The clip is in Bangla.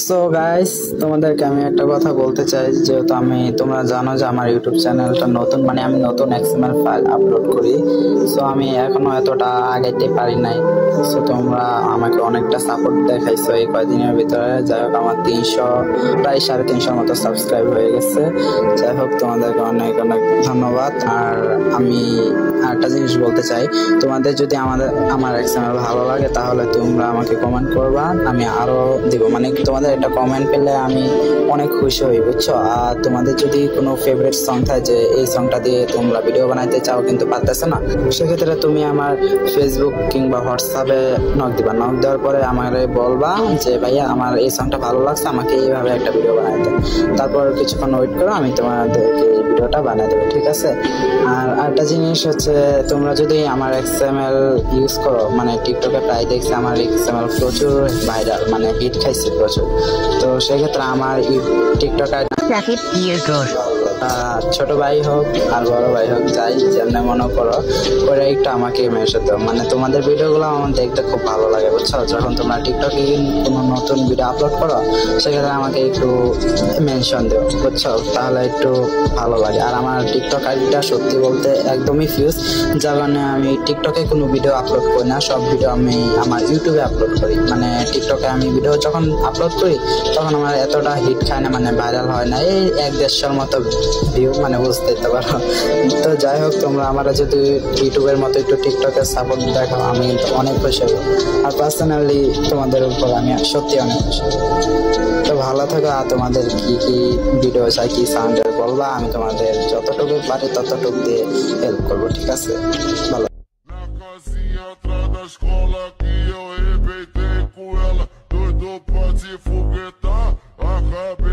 সো গাইস, তোমাদেরকে আমি একটা কথা বলতে চাই। যেহেতু তোমরা জানো যে আমার ইউটিউব চ্যানেলটা নতুন, মানে আমি নতুন এক্সএমএল ফাইল আপলোড করি। সো আমি এখনো এতটা আগাইতে পারি নাই। সো তোমরা আমাকে অনেকটা সাপোর্ট দেখাইছো এই কয়দিনের ভিতরে। যাই হোক, আমার 300 প্রায় 350 মতো সাবস্ক্রাইব হয়ে গেছে। যাই হোক, তোমাদেরকে অনেক অনেক ধন্যবাদ। আর আমি আরেকটা জিনিস বলতে চাই, তোমাদের যদি আমার এক্সএমএল ভালো লাগে তাহলে তোমরা আমাকে কমেন্ট করবা, আমি আরো দিব। মানে তোমাদের একটা কমেন্ট পেলে আমি অনেক খুশি হই, বুঝছো। আর তোমাদের যদি কোনো ফেভারিট সং থাকে যে এই সংটা দিয়ে তোমরা ভিডিও বানাইতে চাও কিন্তু পারতেছো না, সেক্ষেত্রে তুমি আমার ফেসবুক কিংবা হোয়াটসঅ্যাপে নক দিবা। নক দেওয়ার পরে আমাকে বলবা যে ভাইয়া আমার এই সংটা ভালো লাগছে, আমাকে এইভাবে একটা ভিডিও বানাইতে। তারপর কিছুক্ষণ ওয়েট করো, আমি তোমাদেরকে এই ভিডিওটা বানিয়ে দেবো, ঠিক আছে। আর আরেকটা জিনিস হচ্ছে, তোমরা যদি আমার এক্সএমএল ইউজ করো, মানে টিকটকে প্রায় দেখছি আমার এক্সএমএল প্রচুর ভাইরাল, মানে হিট খাইছে প্রচুর। তো সেক্ষেত্রে আমার টিকটকার ছোট ভাই হোক আর বড় ভাই হোক, যাই যেমন মনে করো, ওরা একটু আমাকে মেসে দাও। মানে তোমাদের ভিডিওগুলো আমার দেখতে খুব ভালো লাগে, বুঝছো। যখন তোমরা টিকটকে কোনো নতুন ভিডিও আপলোড করো, সেক্ষেত্রে আমাকে একটু মেনশন দিও, বুঝছো, তাহলে একটু ভালো লাগে। আর আমার টিকটক আইডিটা সত্যি বলতে একদমই ফিউজ, যার কারণে আমি টিকটকে কোনো ভিডিও আপলোড করি না। সব ভিডিও আমি আমার ইউটিউবে আপলোড করি। মানে টিকটকে আমি ভিডিও যখন আপলোড করি তখন আমার এতটা হিট খায় না, মানে ভাইরাল হয় না। এই 1-150 মতো ভিউ, মানে বুঝতে পারো। তো যাই হোক, তোমরা আমরা যদি ইউটিউবের মতো একটু টিকটকে সাপোর্ট দেখাও, আমি কিন্তু অনেক খুশি হব। আর পার্সোনালি তোমাদের উপর আমি সত্যি অনেক খুশি হব। তো ভালো থাকো। আর তোমাদের কি কি ভিডিও চাই, কি সাউন্ডের বলবা, আমি তোমাদের যতটুকু পারি ততটুকু দিয়ে হেল্প করবো, ঠিক আছে। ভালো। Na casinha atrás da escola que eu arrebentei com ela. Doido pra se foguetar, acabei.